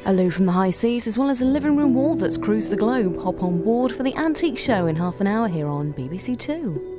Aloof from the high seas, as well as a living room wall that's cruised the globe, hop on board for the Antique Show in half an hour here on BBC Two.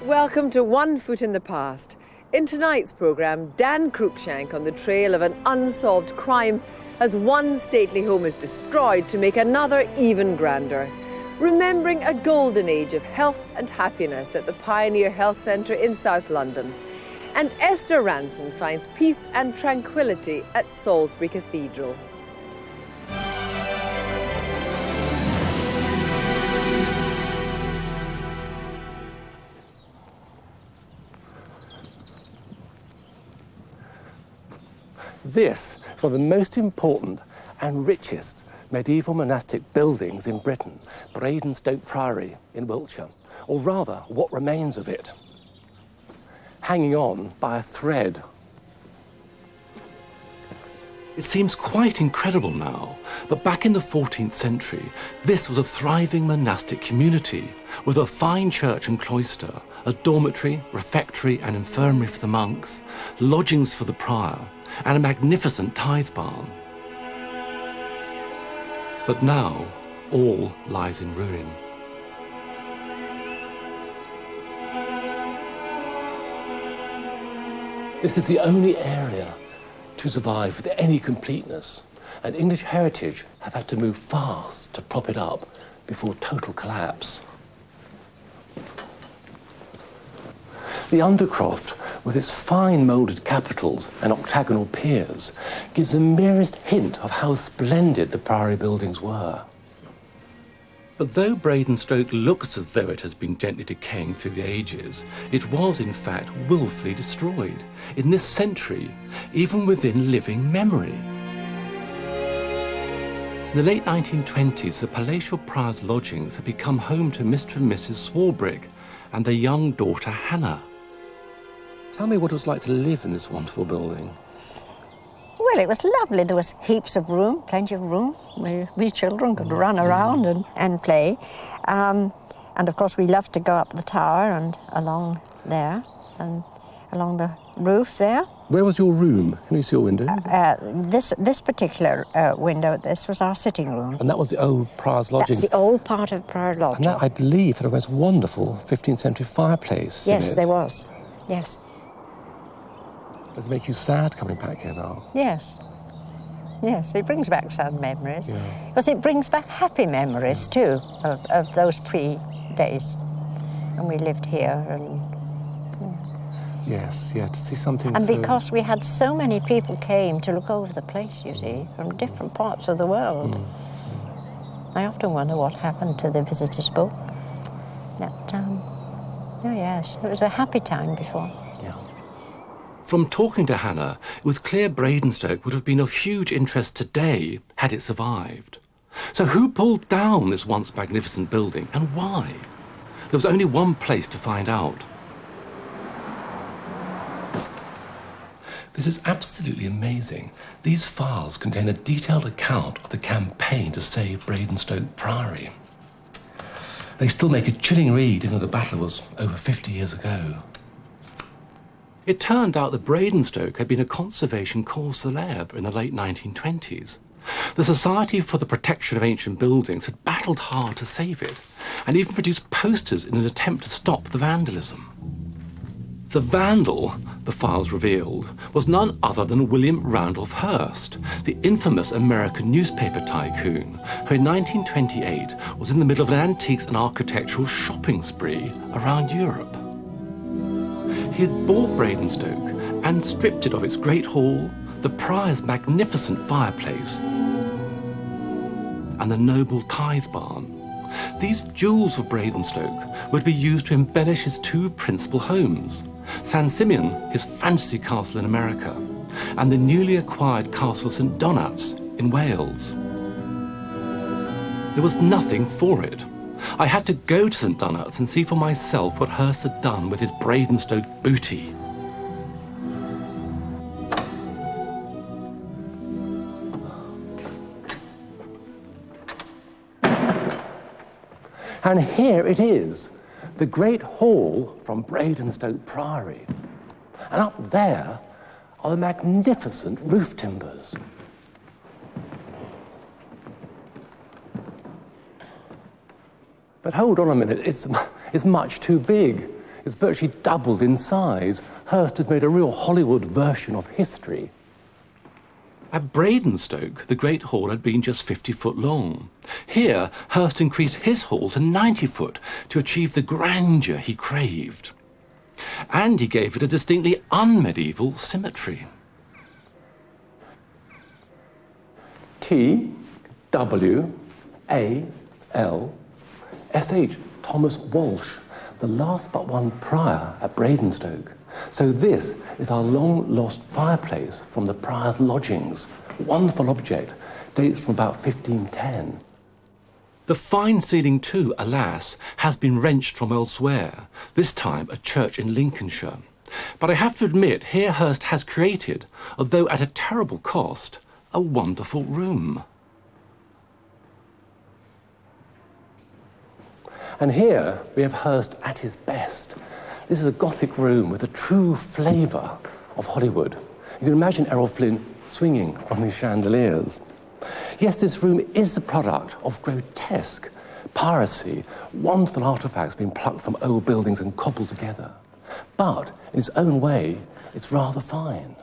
Welcome to One Foot in the Past. In tonight's programme, Dan Cruickshank on the trail of an unsolved crime as one stately home is destroyed to make another even grander. Remembering a golden age of health and happiness at the Pioneer Health Centre in South London. And Esther Ranson finds peace and tranquility at Salisbury Cathedral. This is one of the most important and richest medieval monastic buildings in Britain, Bradenstoke Priory in Wiltshire, or rather, what remains of it, hanging on by a thread. It seems quite incredible now, but back in the 14th century, this was a thriving monastic community with a fine church and cloister, a dormitory, refectory and infirmary for the monks, lodgings for the prior, and a magnificent tithe barn. But now, all lies in ruin. This is the only area to survive with any completeness, and English Heritage have had to move fast to prop it up before total collapse. The undercroft, with its fine moulded capitals and octagonal piers, gives the merest hint of how splendid the priory buildings were. But though Bradenstoke looks as though it has been gently decaying through the ages, it was in fact willfully destroyed in this century, even within living memory. In the late 1920s, the palatial prior's lodgings had become home to Mr. and Mrs. Swarbrick and their young daughter Hannah. Tell me what it was like to live in this wonderful building. Well, it was lovely. There was heaps of room, plenty of room. We children could run around and play. And of course, we loved to go up the tower and along there and along the roof there. Where was your room? Can you see your windows? This particular window, this was our sitting room. And that was the old prior's lodgings? That's the old part of prior lodging. And that, I believe, had a most wonderful 15th century fireplace. Yes, there was. Yes. Does it make you sad coming back here now? Yes. Yes, it brings back sad memories. Yeah. Because it brings back happy memories, too, of those pre-days. And we lived here and... Yes, yeah, to see something and because we had so many people came to look over the place, you see, from different parts of the world. I often wonder what happened to the visitors' book. That, oh yes, it was a happy time before. Yeah. From talking to Hannah, it was clear Bradenstoke would have been of huge interest today had it survived. So who pulled down this once magnificent building and why? There was only one place to find out. This is absolutely amazing. These files contain a detailed account of the campaign to save Bradenstoke Priory. They still make a chilling read, even though the battle was over 50 years ago. It turned out that Bradenstoke had been a conservation cause célèbre in the late 1920s. The Society for the Protection of Ancient Buildings had battled hard to save it, and even produced posters in an attempt to stop the vandalism. The vandal, the files revealed, was none other than William Randolph Hearst, the infamous American newspaper tycoon, who in 1928 was in the middle of an antiques and architectural shopping spree around Europe. He had bought Bradenstoke and stripped it of its great hall, the prior's magnificent fireplace, and the noble tithe barn. These jewels of Bradenstoke would be used to embellish his two principal homes, San Simeon, his fantasy castle in America, and the newly acquired castle of St Donats in Wales. There was nothing for it. I had to go to St Donat's and see for myself what Hearst had done with his Bradenstoke booty. And here it is, the great hall from Bradenstoke Priory. And up there are the magnificent roof timbers. But hold on a minute, it's much too big. It's virtually doubled in size. Hearst has made a real Hollywood version of history. At Bradenstoke, the Great Hall had been just 50 foot long. Here, Hearst increased his hall to 90 foot to achieve the grandeur he craved. And he gave it a distinctly un-medieval symmetry. T-W-A-L-S-H, Thomas Walsh, the last but one prior at Bradenstoke. So this is our long-lost fireplace from the prior's lodgings. Wonderful object, dates from about 1510. The fine ceiling too, alas, has been wrenched from elsewhere, this time a church in Lincolnshire. But I have to admit, here Hearst has created, although at a terrible cost, a wonderful room. And here we have Hearst at his best. This is a Gothic room with a true flavour of Hollywood. You can imagine Errol Flynn swinging from his chandeliers. Yes, this room is the product of grotesque piracy, wonderful artefacts being plucked from old buildings and cobbled together. But in its own way, it's rather fine.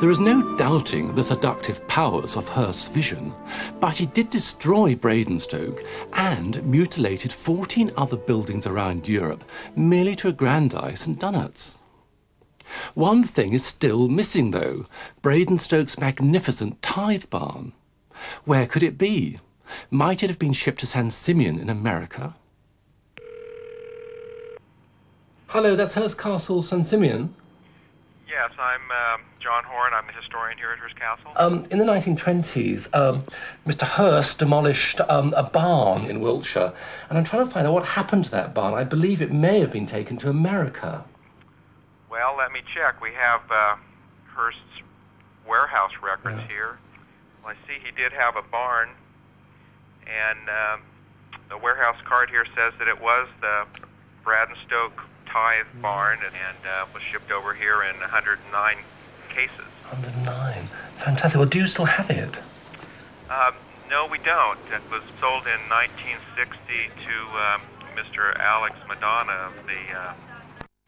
There is no doubting the seductive powers of Hearst's vision, but he did destroy Bradenstoke and mutilated 14 other buildings around Europe merely to aggrandize St Donat's. One thing is still missing, though, Bradenstoke's magnificent tithe barn. Where could it be? Might it have been shipped to San Simeon in America? Hello, that's Hearst Castle, San Simeon. Yes, I'm John Horn. I'm the historian here at Hearst Castle. In the 1920s, Mr. Hearst demolished a barn in Wiltshire, and I'm trying to find out what happened to that barn. I believe it may have been taken to America. Well, let me check. We have Hearst's warehouse records here. Well, I see he did have a barn, and the warehouse card here says that it was the Bradenstoke tithe barn and was shipped over here in 109 cases. 109. Fantastic. Well, do you still have it? No, we don't. It was sold in 1960 to Mr. Alex Madonna of the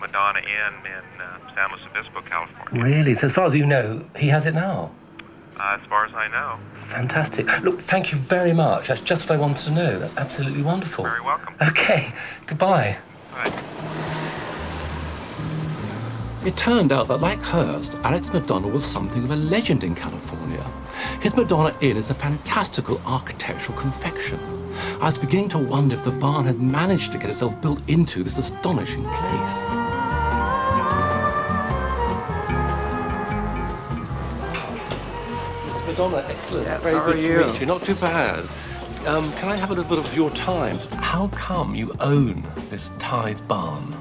Madonna Inn in San Luis Obispo, California. Really? So as far as you know, he has it now? As far as I know. Fantastic. Look, thank you very much. That's just what I wanted to know. That's absolutely wonderful. Very welcome. Okay. Goodbye. Bye. It turned out that, like Hearst, Alex Madonna was something of a legend in California. His Madonna Inn is a fantastical architectural confection. I was beginning to wonder if the barn had managed to get itself built into this astonishing place. Mr. Madonna, excellent. Yeah, Very how good are to you? meet you. Not too bad. Can I have a little bit of your time? How come you own this tithe barn?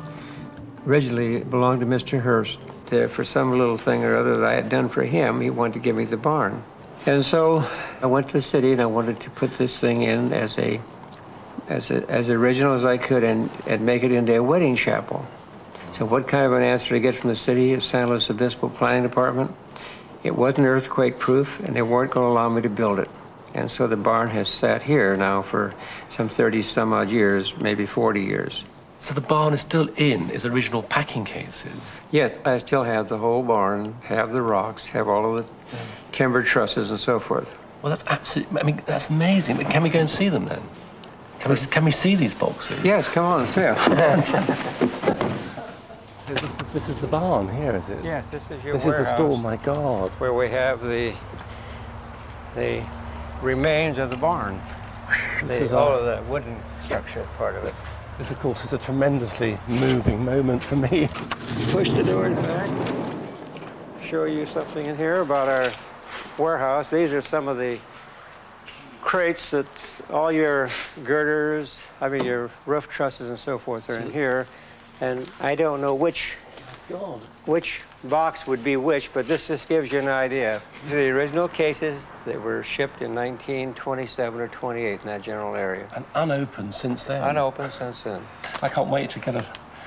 Originally, it belonged to Mr. Hearst. For some little thing or other that I had done for him, he wanted to give me the barn. And so I went to the city and I wanted to put this thing in as original as I could and make it into a wedding chapel. So what kind of an answer to get from the city of San Luis Obispo Planning Department? It wasn't earthquake proof and they weren't going to allow me to build it. And so the barn has sat here now for some 30 some odd years, maybe 40 years. So the barn is still in its original packing cases? Yes, I still have the whole barn, have the rocks, have all of the timber trusses and so forth. Well, that's absolutely, I mean, that's amazing. But can we go and see them then? Can we see these boxes? Yes, come on, see them. This is the barn here, is it? Yes, this is your This warehouse. is the store, my God. Where we have the remains of the barn. All of the wooden structure part of it. This, of course, is a tremendously moving moment for me. Push the door back. Show you something in here about our warehouse. These are some of the crates that all your girders, your roof trusses and so forth are in here. And I don't know which box would be which, but this just gives you an idea. These are the original cases that were shipped in 1927 or 28 in that general area. And unopened since then. Unopened since then. I can't wait to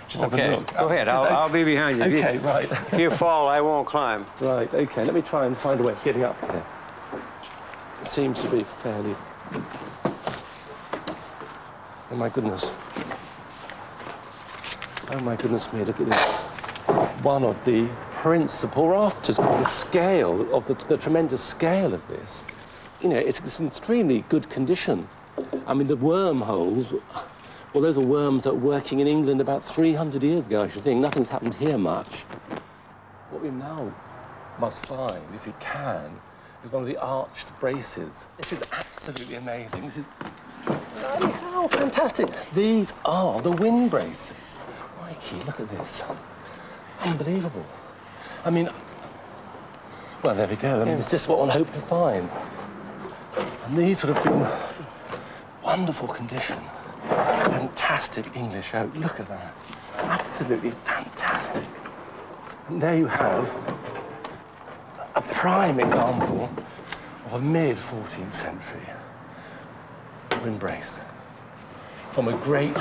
just have a look. Go ahead, I'll be behind you. Okay, right. If you fall, I won't climb. Right, okay, let me try and find a way of getting up here. It seems to be fairly... Oh my goodness. Oh my goodness me, look at this. One of the principal rafters, the scale of the tremendous scale of this. You know, it's in extremely good condition. I mean, the wormholes, well, those are worms that were working in England about 300 years ago, I should think. Nothing's happened here much. What we now must find, if we can, is one of the arched braces. This is absolutely amazing. This is... Oh, fantastic. These are the wind braces. Crikey, look at this. Unbelievable. I mean, well, there we go. I mean, it's just what one hoped to find. And these would have been wonderful condition. Fantastic English oak. Look at that. Absolutely fantastic. And there you have a prime example of a mid-14th century windbrace from a great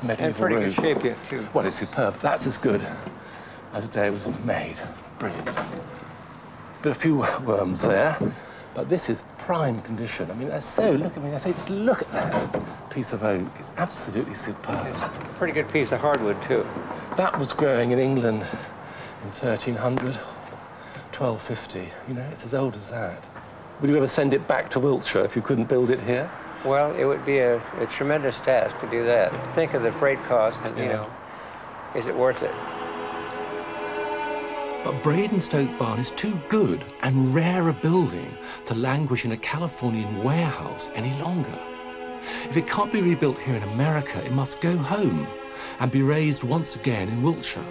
medieval and pretty room. good shape yet, too. Well, it's superb. That's as good as the day it was made. Brilliant. But a few worms there, but this is prime condition. I mean, just look at that piece of oak. It's absolutely superb. It's a pretty good piece of hardwood, too. That was growing in England in 1300, 1250. You know, it's as old as that. Would you ever send it back to Wiltshire if you couldn't build it here? Well, it would be a tremendous task to do that. Think of the freight cost and, you know, is it worth it? But Bradenstoke Barn is too good and rare a building to languish in a Californian warehouse any longer. If it can't be rebuilt here in America, it must go home and be raised once again in Wiltshire.